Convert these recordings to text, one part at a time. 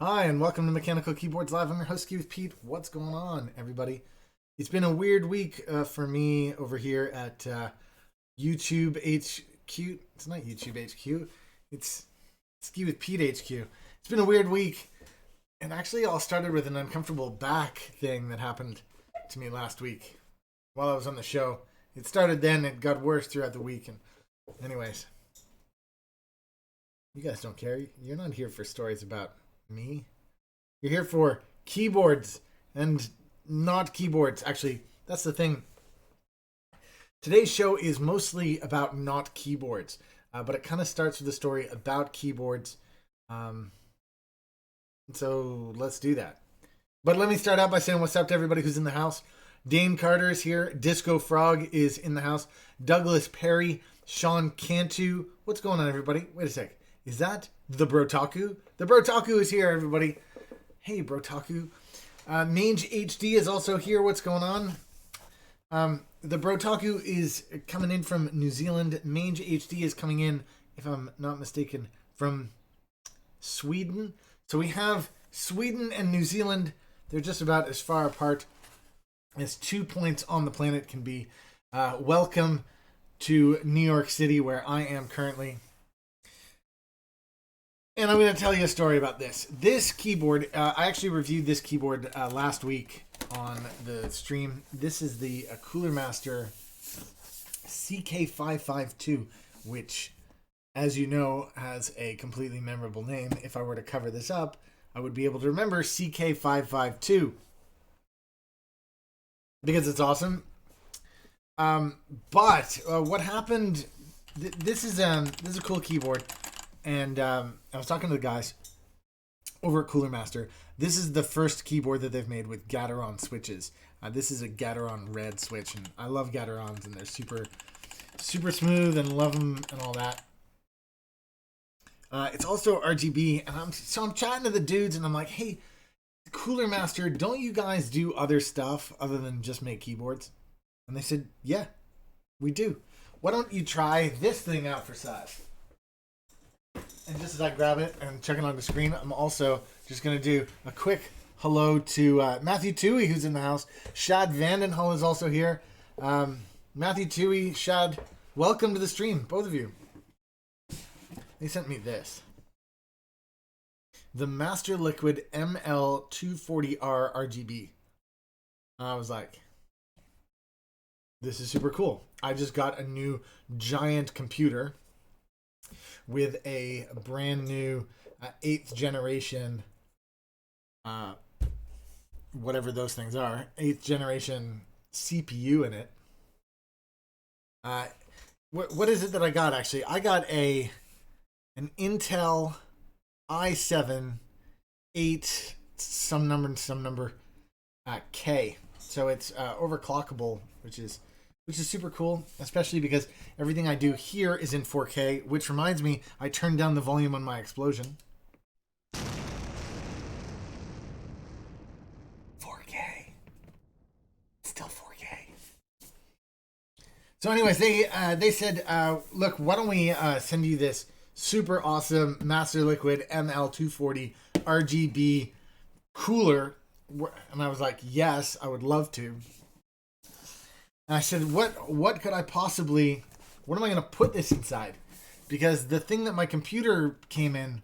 Hi, and welcome to Mechanical Keyboards Live. I'm your host, Ski with Pete. What's going on, everybody? It's been a weird week for me over here at YouTube HQ. It's not YouTube HQ. It's Ski with Pete HQ. It's been a weird week. And actually, it all started with an uncomfortable back thing that happened to me last week while I was on the show. It started then. It got worse throughout the week. And anyways, you guys don't care. You're not here for stories about me. You're here for keyboards and not keyboards. Actually, that's the thing. Today's show is mostly about not keyboards, but it kind of starts with a story about keyboards. So let's do that. But let me start out by saying what's up to everybody who's in the house. Dane Carter is here. Disco Frog is in the house. Douglas Perry, Sean Cantu. What's going on, everybody? Wait a sec. Is that the Brotaku? The Brotaku is here, everybody. Hey, Brotaku. Mange HD is also here. What's going on? The Brotaku is coming in from New Zealand. Mange HD is coming in, if I'm not mistaken, from Sweden. So we have Sweden and New Zealand. They're just about as far apart as 2 points on the planet can be. Welcome to New York City, where I am currently. And I'm going to tell you a story about this. This keyboard, I actually reviewed this keyboard last week on the stream. This is the Cooler Master CK552, which, as you know, has a completely memorable name. If I were to cover this up, I would be able to remember CK552 because it's awesome. But what happened? This is a cool keyboard. And I was talking to the guys over at Cooler Master. This is the first keyboard that they've made with Gateron switches. This is a Gateron red switch, and I love Gaterons, and they're super, super smooth, and love them and all that. It's also RGB, and I'm chatting to the dudes, and I'm like, hey, Cooler Master, don't you guys do other stuff other than just make keyboards? And they said, yeah, we do. Why don't you try this thing out for size? And just as I grab it and check it on the screen, I'm also just going to do a quick hello to Matthew Toohey, who's in the house. Shad Vandenhull is also here. Matthew Toohey, Shad, welcome to the stream, both of you. They sent me this. The MasterLiquid ML240R RGB. And I was like, this is super cool. I just got a new giant computer with a brand new 8th generation, whatever those things are, 8th generation CPU in it. What is it that I got, actually? I got an Intel i7 8 some number K. So it's overclockable, which is super cool, especially because everything I do here is in 4K, which reminds me, I turned down the volume on my explosion. 4K. Still 4K. So anyways, they said, look, why don't we send you this super awesome MasterLiquid ML240 RGB cooler? And I was like, yes, I would love to. And I said, what could I possibly, what am I going to put this inside? Because the thing that my computer came in,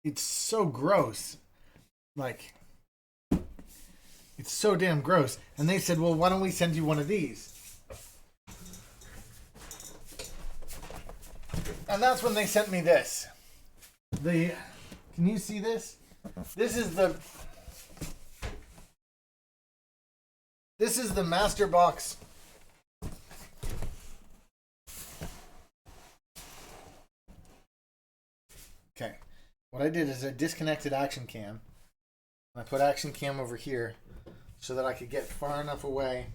it's so gross. Like, it's so damn gross. And they said, well, why don't we send you one of these? And that's when they sent me this. Can you see this? This is the Master Box. Okay. What I did is I disconnected Action Cam. I put Action Cam over here so that I could get far enough away.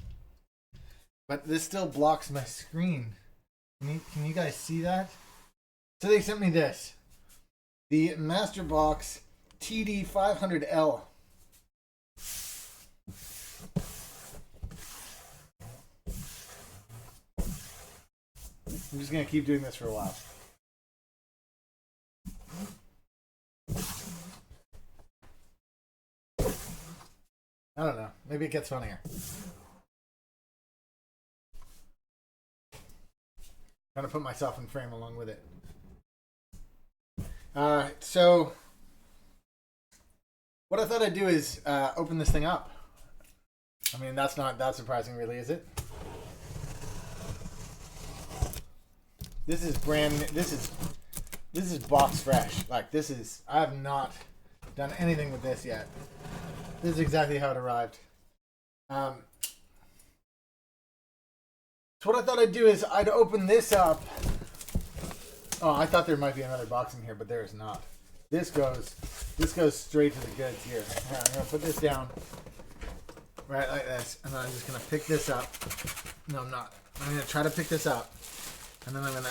But this still blocks my screen. Can you guys see that? So they sent me this. The Master Box TD500L. I'm just going to keep doing this for a while. Maybe it gets funnier. I'm going to put myself in frame along with it. So what I thought I'd do is open this thing up. I mean, that's not that surprising, really, is it? This is brand. This is box fresh. Like, this is. I have not done anything with this yet. This is exactly how it arrived. So what I thought I'd do is I'd open this up. Oh, I thought there might be another box in here, but there is not. This goes straight to the goods here. I'm gonna put this down right like this, and then I'm just gonna pick this up. No, I'm not. I'm gonna try to pick this up, and then I'm gonna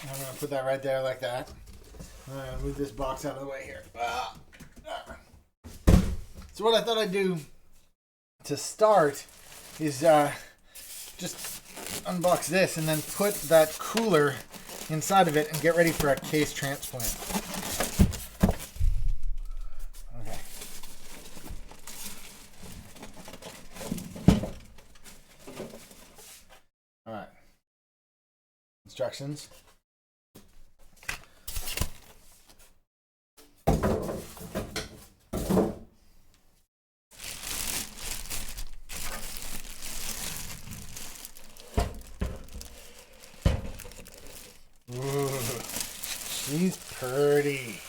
I'm gonna put that right there like that. I'm gonna move this box out of the way here. So what I thought I'd do to start is just unbox this and then put that cooler inside of it and get ready for a case transplant. Okay. All right. Instructions. Ooh, she's pretty.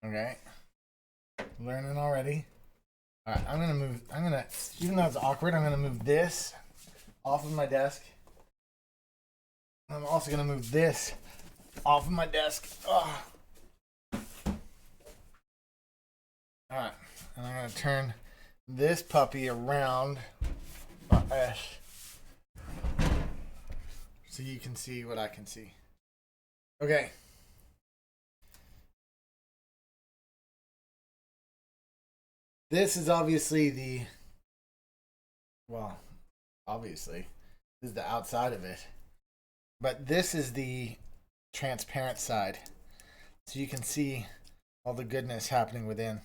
Okay. Learning already. Alright, even though it's awkward, I'm gonna move this off of my desk. I'm also gonna move this off of my desk. Alright, and I'm gonna turn this puppy around so you can see what I can see. Okay. This is obviously this is the outside of it. But this is the transparent side. So you can see all the goodness happening within.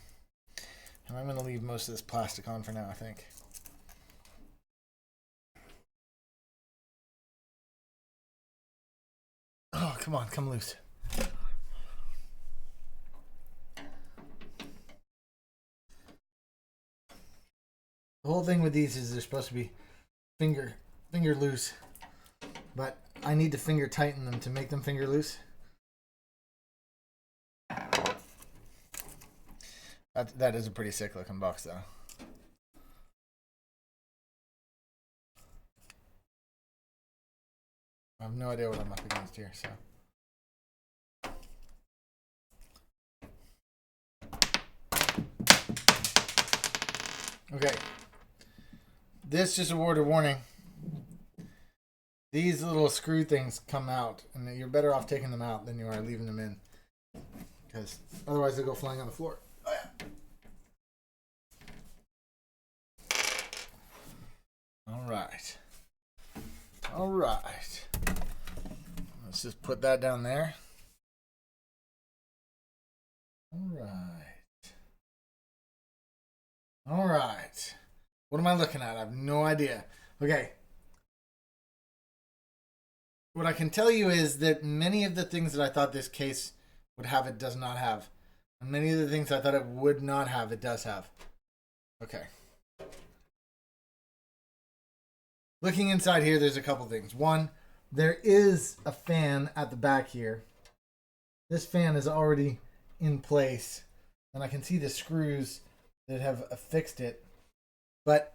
And I'm going to leave most of this plastic on for now, I think. Oh, come on, come loose. The whole thing with these is they're supposed to be finger loose. But I need to finger tighten them to make them finger loose. That is a pretty sick looking box though. I have no idea what I'm up against here, so. Okay. This just a word of warning. These little screw things come out, and you're better off taking them out than you are leaving them in. Because otherwise they'll go flying on the floor. Oh, yeah. All right. Let's just put that down there. All right. What am I looking at? I have no idea. Okay. What I can tell you is that many of the things that I thought this case would have, it does not have. And many of the things I thought it would not have, it does have. Okay. Looking inside here, there's a couple things. One, there is a fan at the back here. This fan is already in place, and I can see the screws that have affixed it, but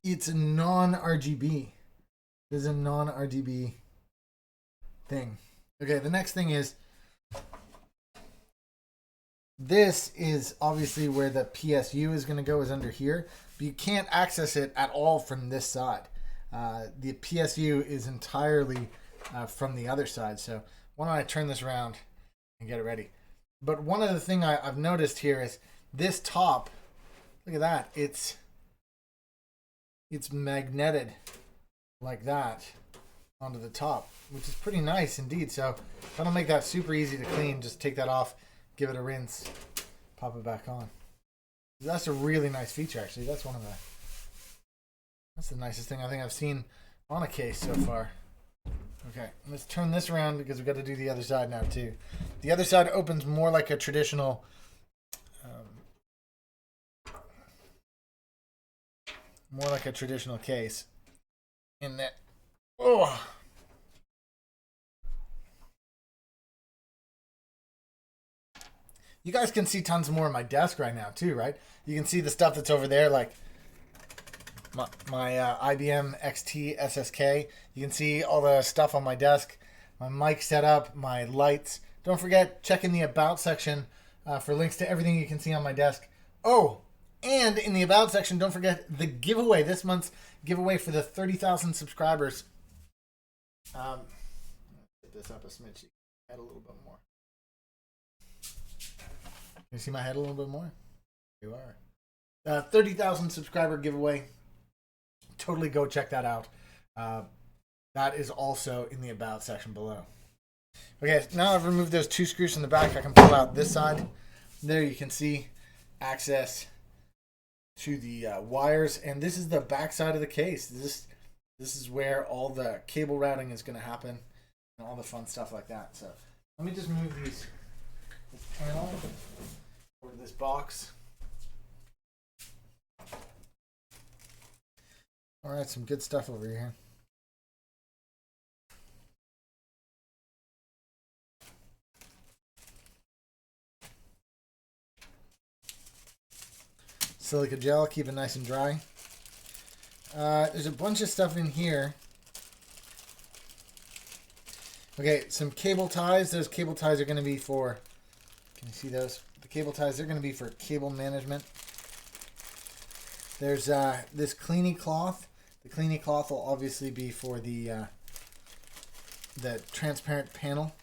it's a non-RGB. There's a non-RGB thing. Okay, the next thing is, this is obviously where the PSU is going to go, is under here, but you can't access it at all from this side. The PSU is entirely from the other side, so why don't I turn this around and get it ready. But one of the things I've noticed here is this top Look at that. It's magneted like that onto the top, which is pretty nice indeed. So that'll make that super easy to clean. Just take that off, give it a rinse, pop it back on. That's a really nice feature, actually. That's the nicest thing I think I've seen on a case so far. Okay, let's turn this around because we've got to do the other side now too. The other side opens more like a traditional case. In that, oh, you guys can see tons more of my desk right now too, right? You can see the stuff that's over there, like my IBM XT SSK. You can see all the stuff on my desk, my mic setup, my lights. Don't forget, check in the About section for links to everything you can see on my desk. Oh, and in the About section, don't forget the giveaway, this month's giveaway for the 30,000 subscribers. Set this up a smidge, head a little bit more. Can you see my head a little bit more? You are. 30,000 subscriber giveaway. Totally go check that out. That is also in the About section below. Okay, now I've removed those two screws from the back. I can pull out this side. There you can see access to the wires, and this is the back side of the case. This is where all the cable routing is going to happen and all the fun stuff like that. So let me just move this panel or this box. All right, some good stuff over here. Silica gel, keep it nice and dry. There's a bunch of stuff in here. Okay, some cable ties. Those cable ties are going to be for, can you see those? The cable ties, they're going to be for cable management. There's this cleaning cloth. The cleaning cloth will obviously be for the transparent panel.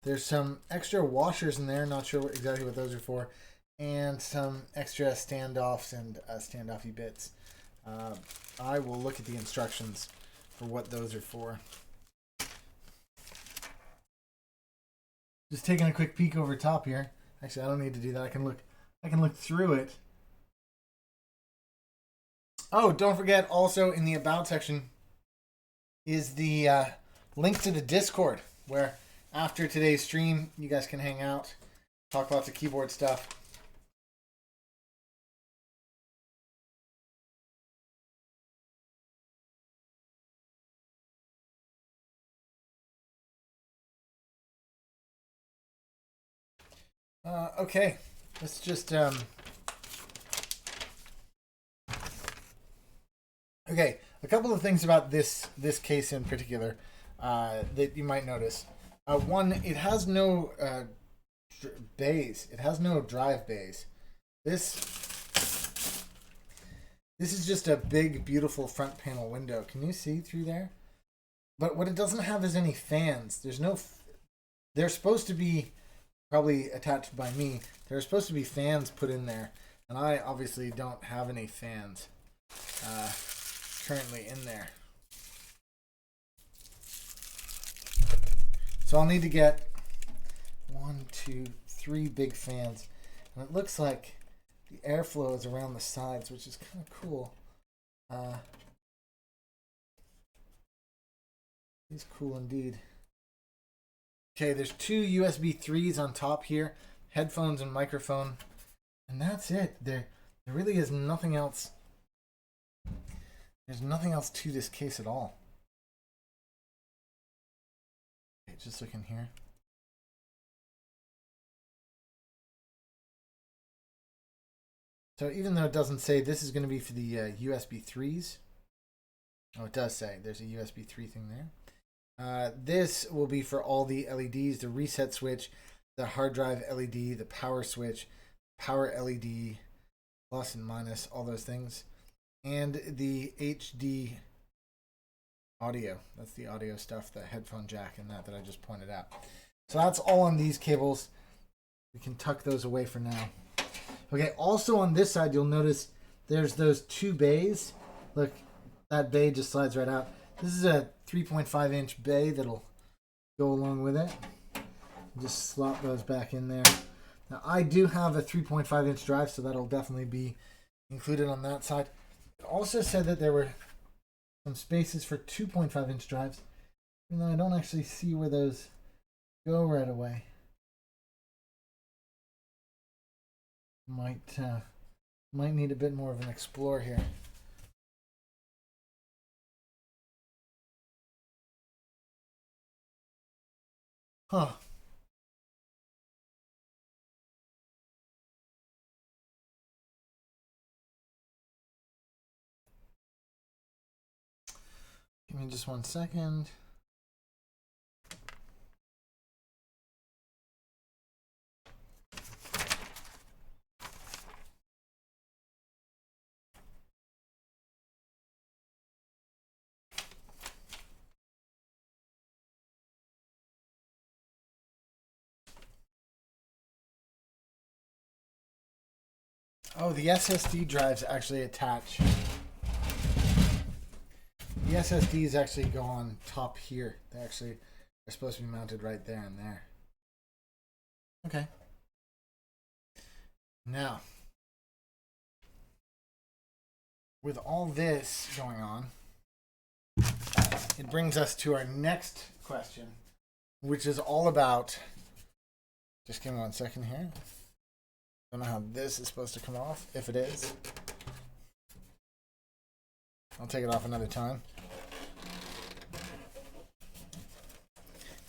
There's some extra washers in there. Not sure exactly what those are for. And some extra standoffs and standoffy bits. I will look at the instructions for what those are for. Just taking a quick peek over top here. Actually, I don't need to do that. I can look through it. Oh, don't forget, also in the About section is the link to the Discord, where after today's stream, you guys can hang out, talk lots of keyboard stuff. Okay, let's just okay, a couple of things about this case in particular that you might notice. One, it has no bays. It has no drive bays. This is just a big, beautiful front panel window. Can you see through there? But what it doesn't have is any fans. There's no. They're supposed to be probably attached by me. There are supposed to be fans put in there, and I obviously don't have any fans currently in there. So I'll need to get 1, 2, 3 big fans, and it looks like the airflow is around the sides, which is kind of cool. It's cool indeed. Okay, there's 2 USB 3s on top here, headphones and microphone, and that's it. There really is nothing else. There's nothing else to this case at all. Okay, just look in here. So even though it doesn't say this is going to be for the USB 3s, oh, it does say there's a USB 3 thing there. This will be for all the LEDs, the reset switch, the hard drive LED, the power switch, power LED, plus and minus, all those things. And the HD audio. That's the audio stuff, the headphone jack and that I just pointed out. So that's all on these cables. We can tuck those away for now. Okay, also on this side, you'll notice there's those two bays. Look, that bay just slides right out. This is a 3.5-inch bay that'll go along with it. Just slot those back in there. Now, I do have a 3.5-inch drive, so that'll definitely be included on that side. It also said that there were some spaces for 2.5-inch drives, even though I don't actually see where those go right away. Might need a bit more of an explore here. Huh. Give me just 1 second. Oh, the SSD drives actually attach. The SSDs actually go on top here. They're supposed to be mounted right there and there. Okay. Now, with all this going on, it brings us to our next question, which is all about, just give me 1 second here. Don't know how this is supposed to come off, if it is. I'll take it off another time.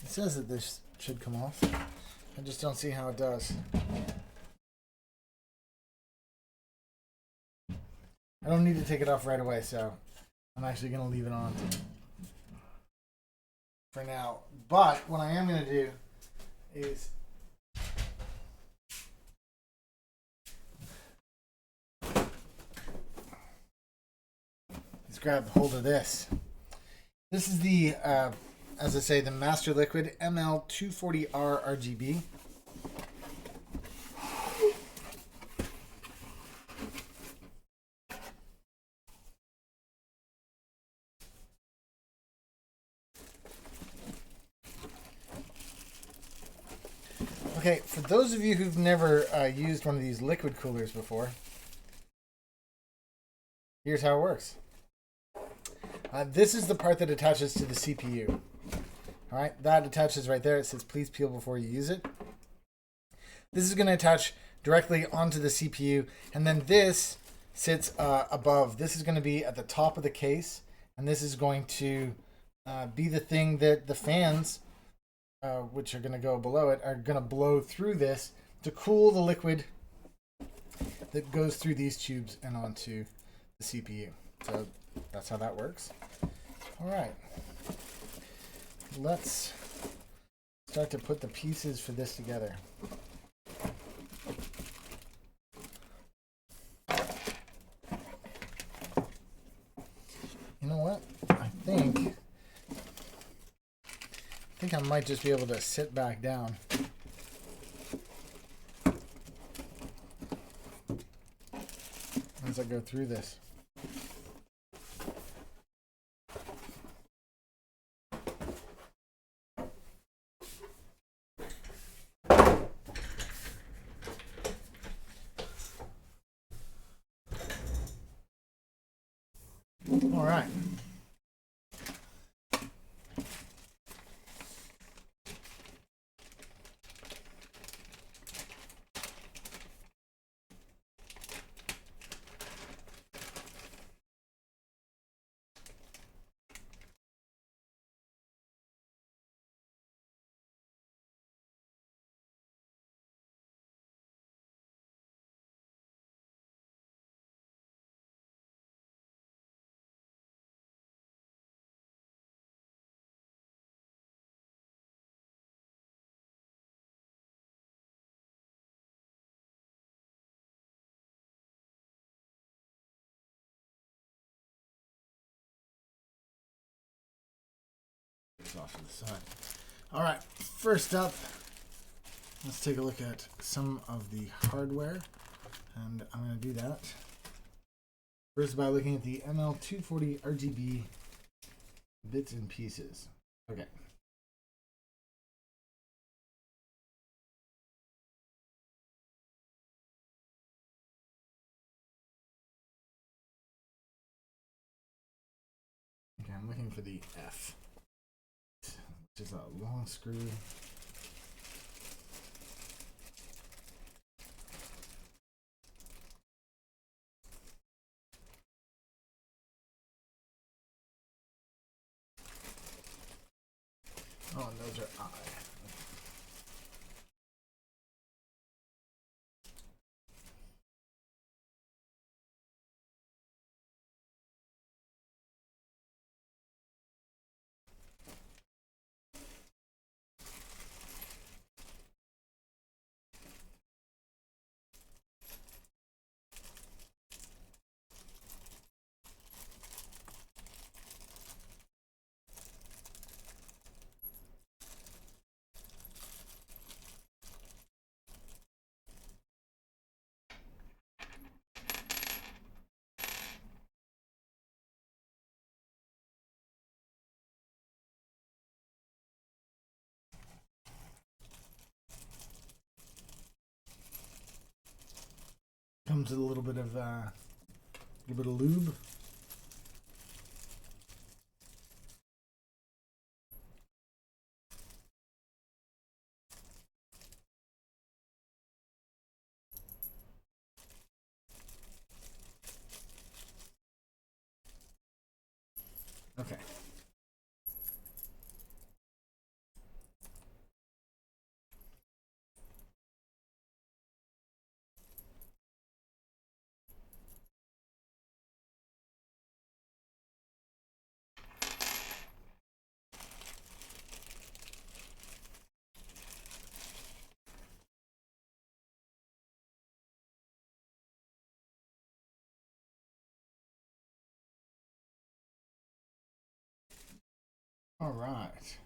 It says that this should come off. I just don't see how it does. I don't need to take it off right away, so I'm actually going to leave it on for now. But what I am going to do is grab hold of this. This is the, as I say, the MasterLiquid ML240R RGB. Okay, for those of you who've never used one of these liquid coolers before, here's how it works. This is the part that attaches to the CPU. All right, that attaches right there. It says, please peel before you use it. This is going to attach directly onto the CPU. And then this sits above. This is going to be at the top of the case. And this is going to be the thing that the fans, which are going to go below it, are going to blow through this to cool the liquid that goes through these tubes and onto the CPU. So that's how that works. All right. Let's start to put the pieces for this together. You know what? I think I might just be able to sit back down. As I go through this. All right. Off to the side. All right, first up, let's take a look at some of the hardware And I'm going to do that first by looking at the ML240 RGB bits and pieces. Okay. Okay, I'm looking for the F, which is a long screw. Oh, and those are I. Comes with a little bit of lube. Okay. All right.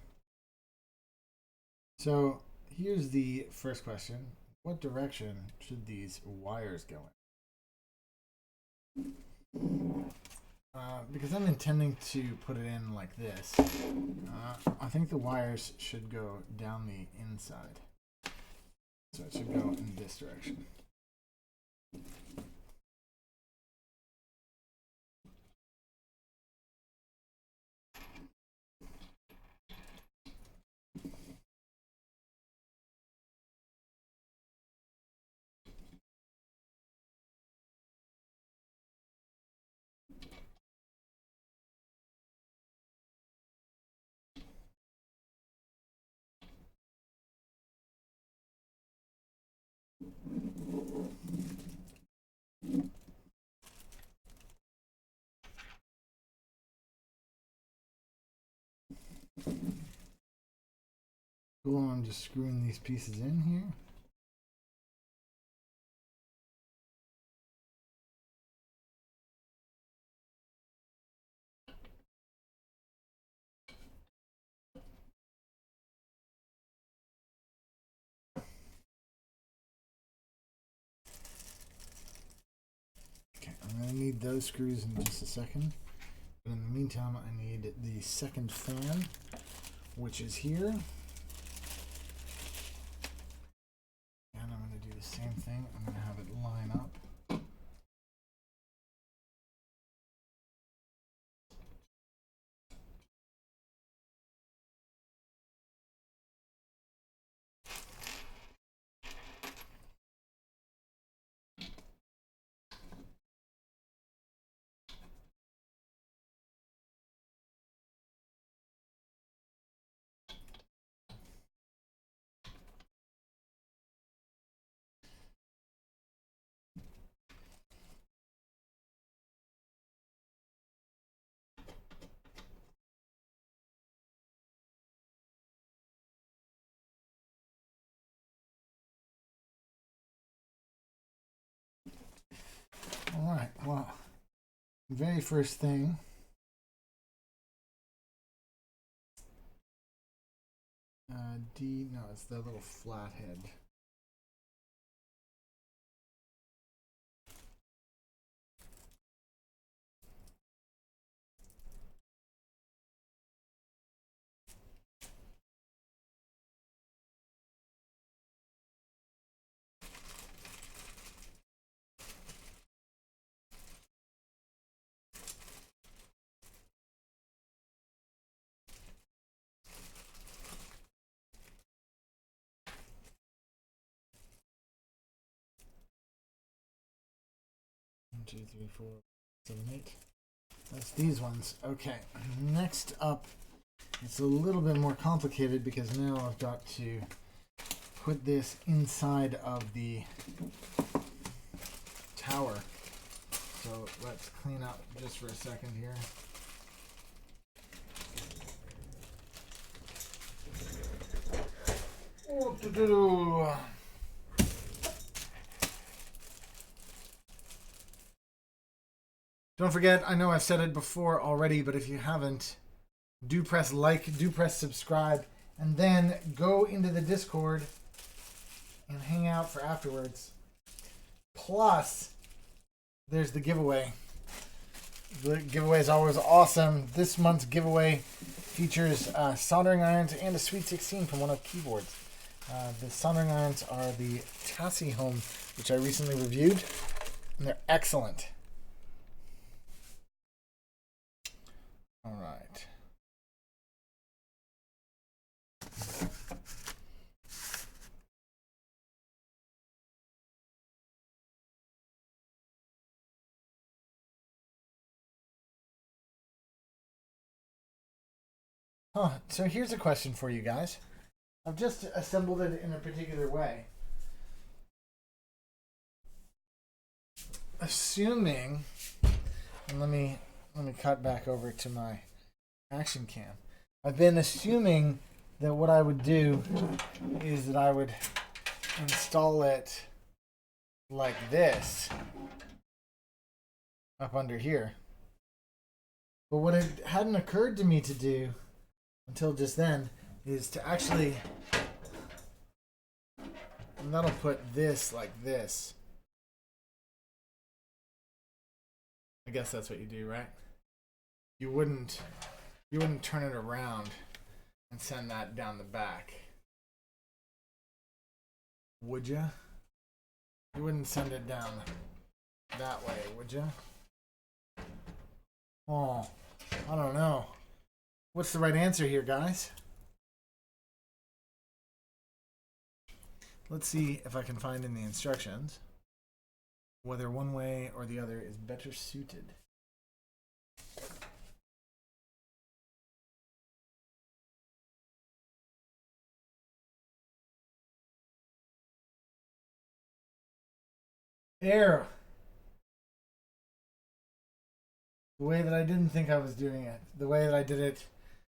So here's the first question. What direction should these wires go in? Because I'm intending to put it in like this, I think the wires should go down the inside. So it should go in this direction. Cool, I'm just screwing these pieces in here. Okay, I'm going to need those screws in just a second. But in the meantime, I need the second fan, which is here. And I'm going to do the same thing. I'm going to have it line up. All right, well, very first thing, no, it's the little flathead. 2, 3, 4, 7, 8. That's these ones. Okay. Next up, it's a little bit more complicated because now I've got to put this inside of the tower. So let's clean up just for a second here. Don't forget, I know I've said it before already, but if you haven't, do press like, do press subscribe, and then go into the Discord and hang out for afterwards. Plus, there's the giveaway. The giveaway is always awesome. This month's giveaway features soldering irons and a Sweet 16 from one of the keyboards. The soldering irons are the Tassie Home, which I recently reviewed, and they're excellent. All right. So here's a question for you guys. I've just assembled it in a particular way. Assuming, and let me cut back over to my action cam. I've been assuming that what I would do is that I would install it like this up under here. But what it hadn't occurred to me to do until just then is to actually, and that'll put this like this. I guess that's what you do, right? You wouldn't turn it around and send that down the back, would you? You wouldn't send it down that way, would you? Oh, I don't know. What's the right answer here, guys? Let's see if I can find in the instructions whether one way or the other is better suited. There. The way that I didn't think I was doing it. The way that I did it.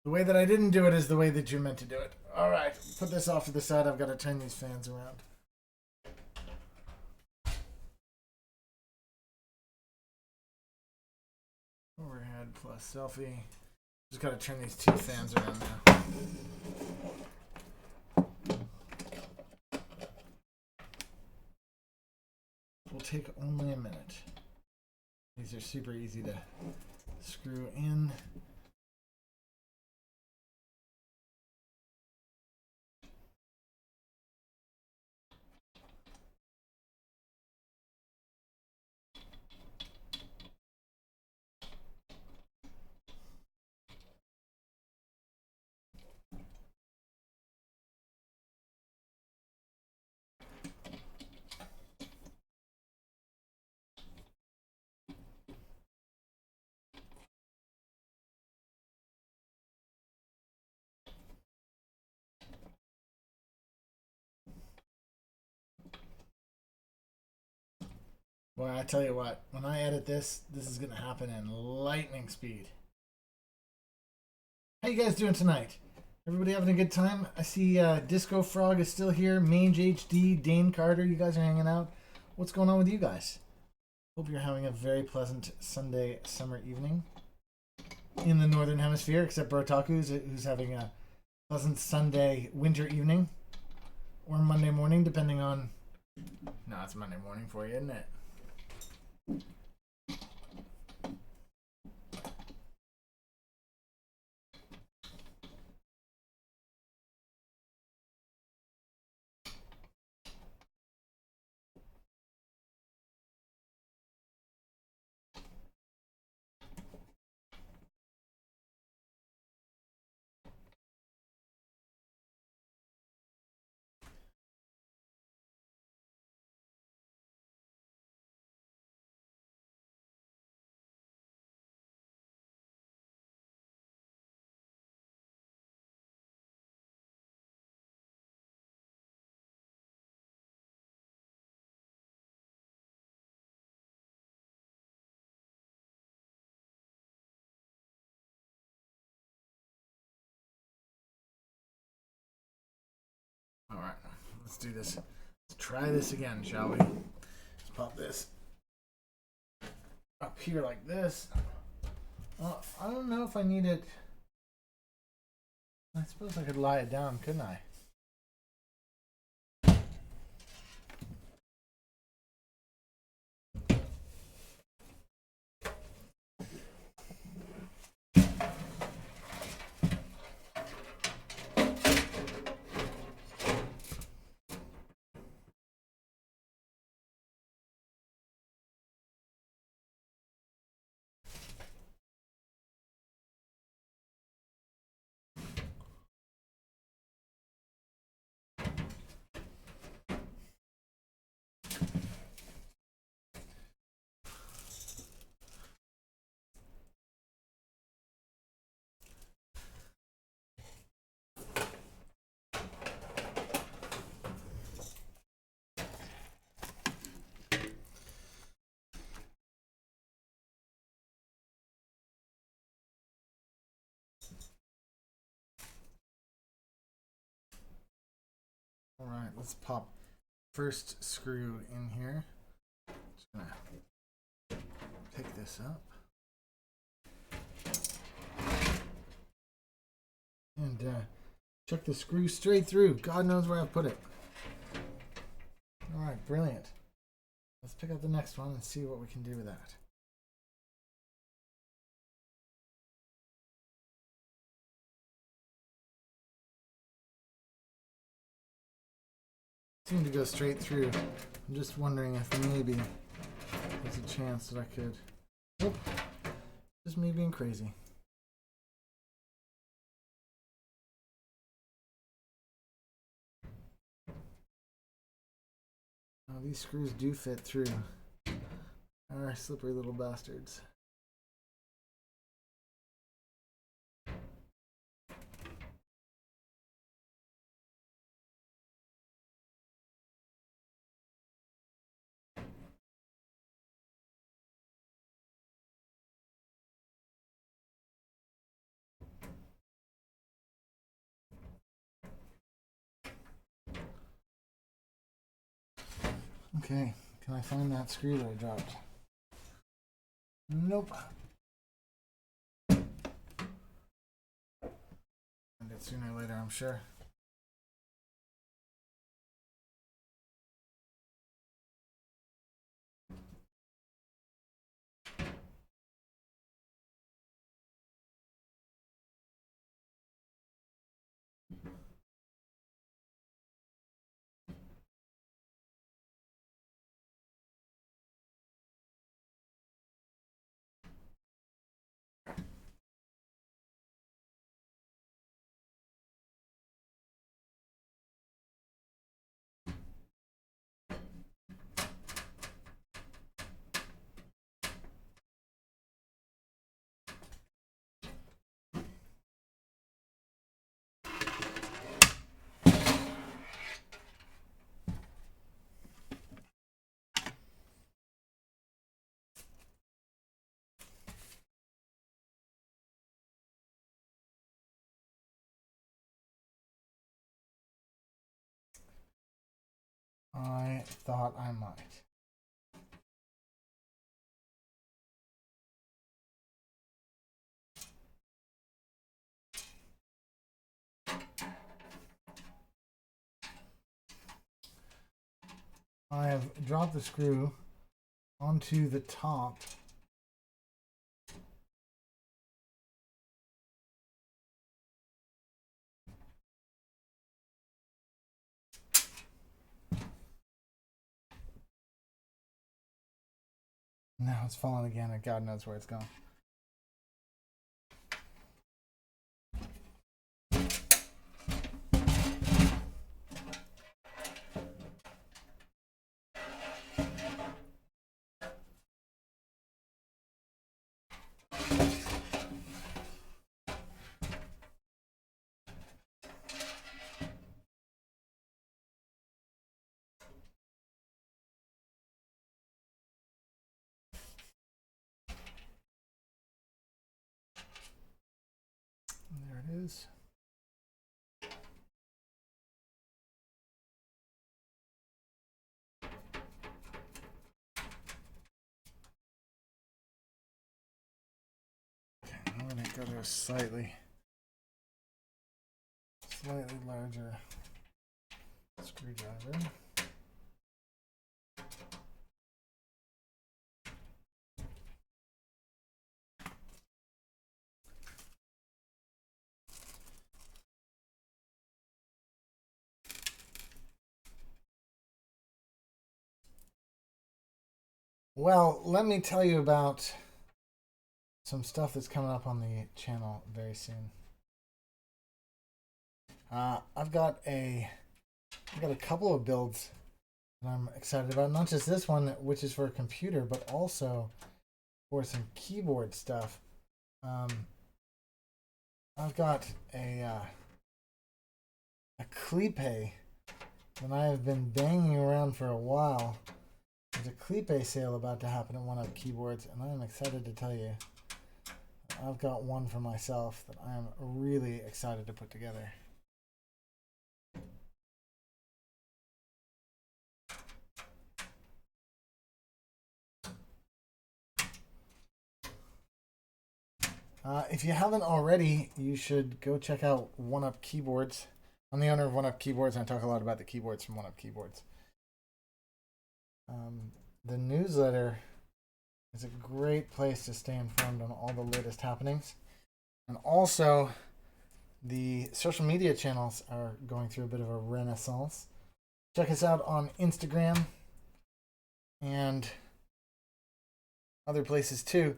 The way that I didn't do it is the way that you're meant to do it. All right. Put this off to the side. I've got to turn these fans around. Overhead plus selfie. Just got to turn these two fans around now. Will take only a minute. These are super easy to screw in. Boy, I tell you what, when I edit this, this is going to happen in lightning speed. How you guys doing tonight? Everybody having a good time? I see Disco Frog is still here. Mange HD, Dane Carter, you guys are hanging out. What's going on with you guys? Hope you're having a very pleasant Sunday summer evening in the Northern Hemisphere, except Brotaku, who's having a pleasant Sunday winter evening. Or Monday morning, depending on... No, it's Monday morning for you, isn't it? Let's do this. Let's try this again, shall we? Let's pop this up here like this. Well, I don't know if I need it. I suppose I could lie it down, couldn't I? All right, let's pop first screw in here. Just gonna pick this up. And check the screw straight through. God knows where I've put it. All right, brilliant. Let's pick up the next one and see what we can do with that. Seemed to go straight through. I'm just wondering if maybe there's a chance that I could. Nope. Just me being crazy. Oh, these screws do fit through. Are slippery little bastards. Okay, can I find that screw that I dropped? Nope. Find it sooner or later, I'm sure. I thought I might. I have dropped the screw onto the top . Now it's fallen again, and God knows where it's going. There it is. go to a slightly larger screwdriver. Well, let me tell you about some stuff that's coming up on the channel very soon. I've got a couple of builds that I'm excited about. Not just this one, which is for a computer, but also for some keyboard stuff. I've got a clipe that I have been banging around for a while. There's a clipe sale about to happen at One Up Keyboards, and I am excited to tell you I've got one for myself that I am really excited to put together. If you haven't already, you should go check out One Up Keyboards. I'm the owner of One Up Keyboards, and I talk a lot about the keyboards from One Up Keyboards. The newsletter is a great place to stay informed on all the latest happenings. And also, the social media channels are going through a bit of a renaissance. Check us out on Instagram and other places too.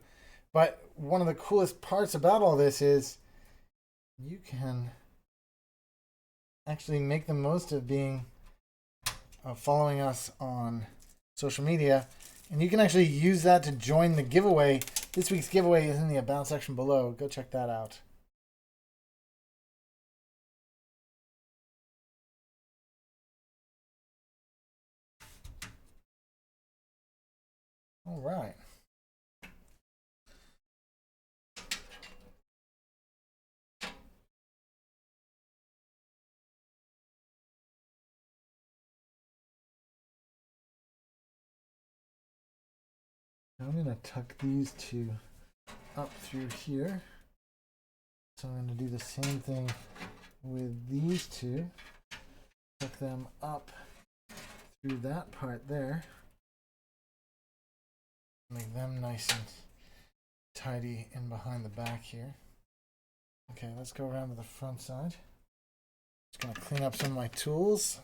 But one of the coolest parts about all this is you can actually make the most of following us on social media, and you can actually use that to join the giveaway. This week's giveaway is in the About section below. Go check that out. All right. I'm going to tuck these two up through here. So I'm going to do the same thing with these two. Tuck them up through that part there. Make them nice and tidy in behind the back here. Okay, let's go around to the front side. Just going to clean up some of my tools.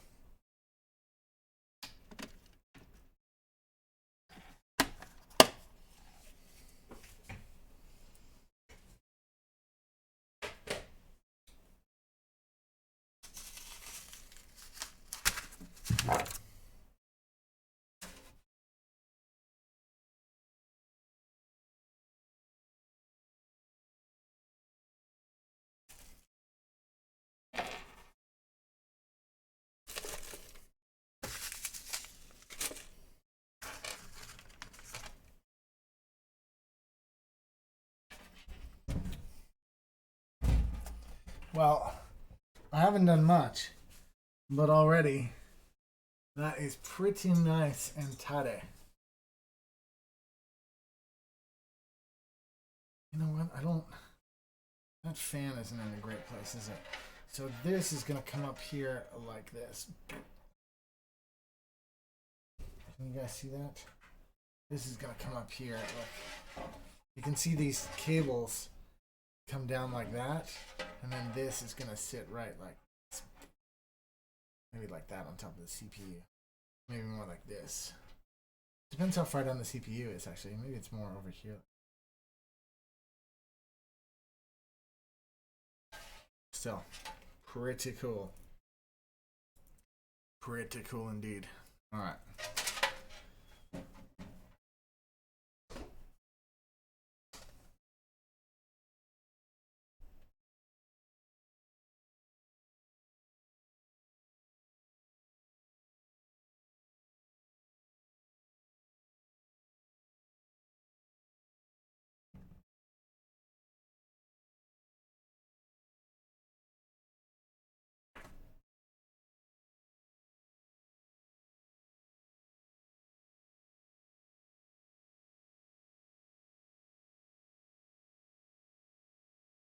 Well, I haven't done much, but already that is pretty nice and tidy. You know what? That fan isn't in a great place, is it? So this is going to come up here like this. Can you guys see that? This is going to come up here. Look. You can see these cables come down like that, and then this is going to sit right like this. Maybe like that on top of the CPU. Maybe more like this. Depends how far down the CPU is, actually. Maybe it's more over here. Still, pretty cool. Pretty cool indeed. All right.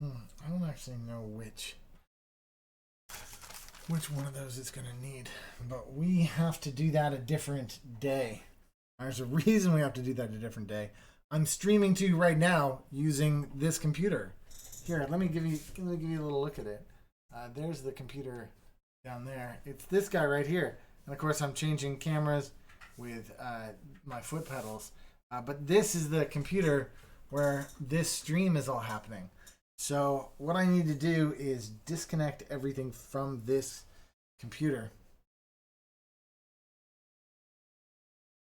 I don't actually know which one of those it's going to need, but we have to do that a different day. There's a reason we have to do that a different day. I'm streaming to you right now using this computer. Here, let me give you a little look at it. There's the computer down there. It's this guy right here. And of course, I'm changing cameras with my foot pedals. But this is the computer where this stream is all happening. So what I need to do is disconnect everything from this computer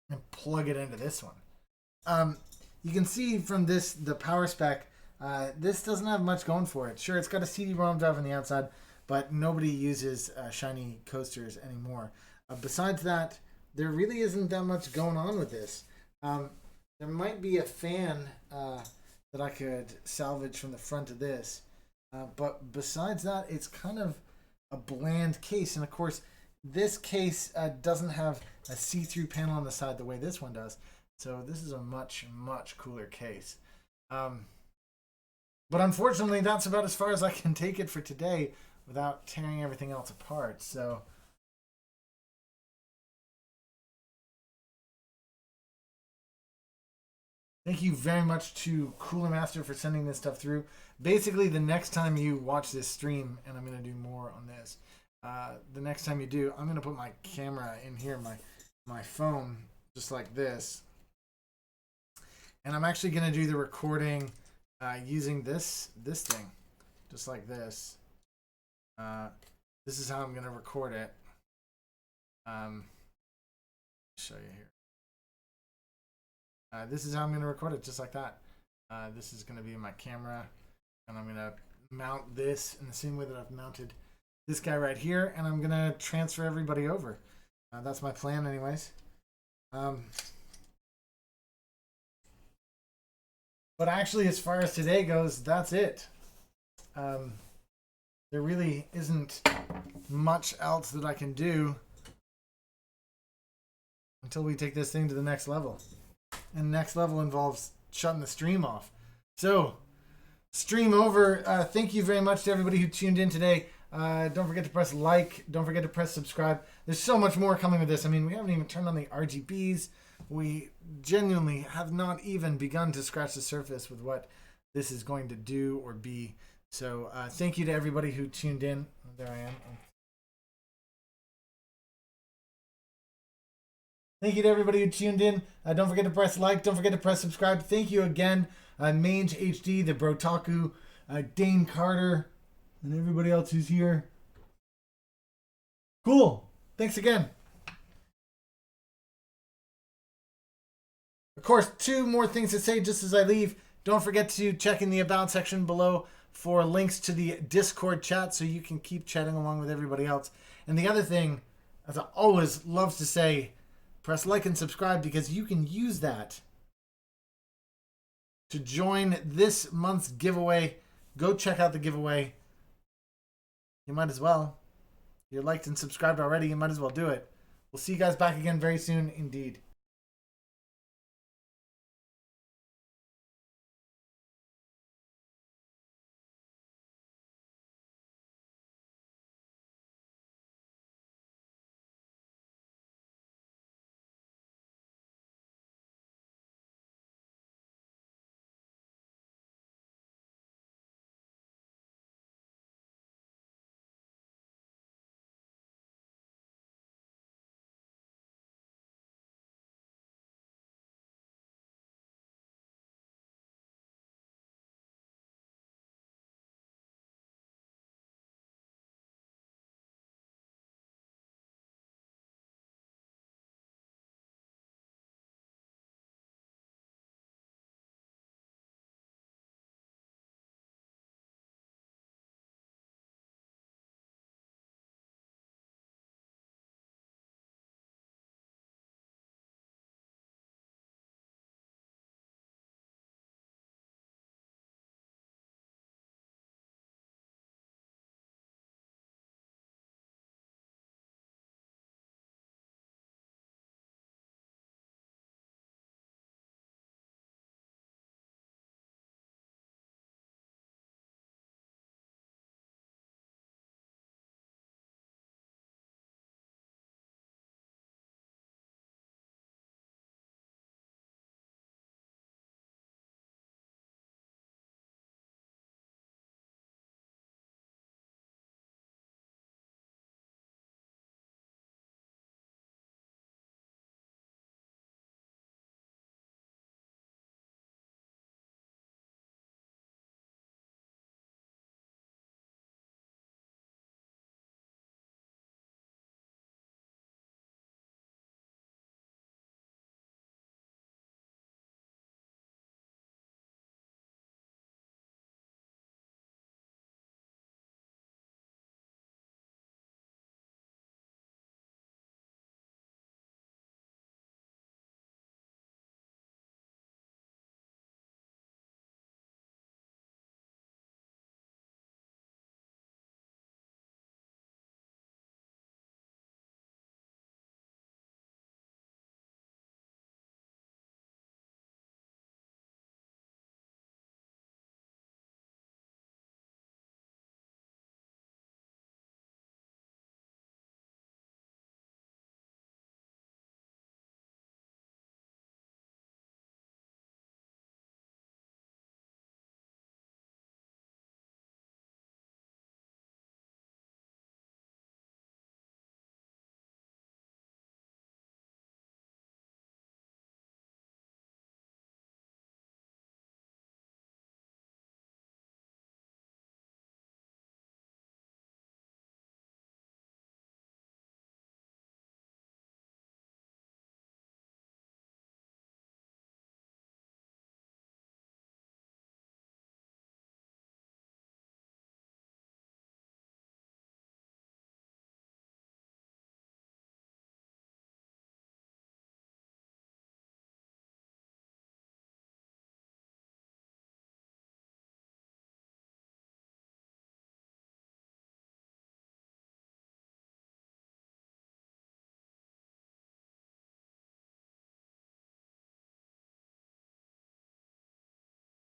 and plug it into this one. You can see from this, the power spec, this doesn't have much going for it. Sure, it's got a CD-ROM drive on the outside, but nobody uses shiny coasters anymore. Besides that, there really isn't that much going on with this. There might be a fan that I could salvage from the front of this. But besides that, it's kind of a bland case. And of course, this case doesn't have a see-through panel on the side the way this one does. So this is a much, much cooler case. But unfortunately, that's about as far as I can take it for today without tearing everything else apart. So thank you very much to Cooler Master for sending this stuff through. Basically, the next time you watch this stream, and I'm going to do more on this, the next time you do, I'm going to put my camera in here, my phone, just like this. And I'm actually going to do the recording using this thing, just like this. This is how I'm going to record it. Show you here. This is how I'm going to record it, just like that. This is going to be my camera, and I'm going to mount this in the same way that I've mounted this guy right here, and I'm going to transfer everybody over. That's my plan anyways. But actually, as far as today goes, that's it. There really isn't much else that I can do until we take this thing to the next level. And next level involves shutting the stream off. So, stream over. Thank you very much to everybody who tuned in today. Don't forget to press like. Don't forget to press subscribe. There's so much more coming with this. I mean, we haven't even turned on the RGBs. We genuinely have not even begun to scratch the surface with what this is going to do or be. So, thank you to everybody who tuned in. There I am. Thank you to everybody who tuned in. Don't forget to press like. Don't forget to press subscribe. Thank you again, Mange HD, the Brotaku, Dane Carter, and everybody else who's here. Cool. Thanks again. Of course, two more things to say just as I leave. Don't forget to check in the About section below for links to the Discord chat so you can keep chatting along with everybody else. And the other thing, as I always love to say, press like and subscribe because you can use that to join this month's giveaway. Go check out the giveaway. You might as well. If you're liked and subscribed already, you might as well do it. We'll see you guys back again very soon indeed.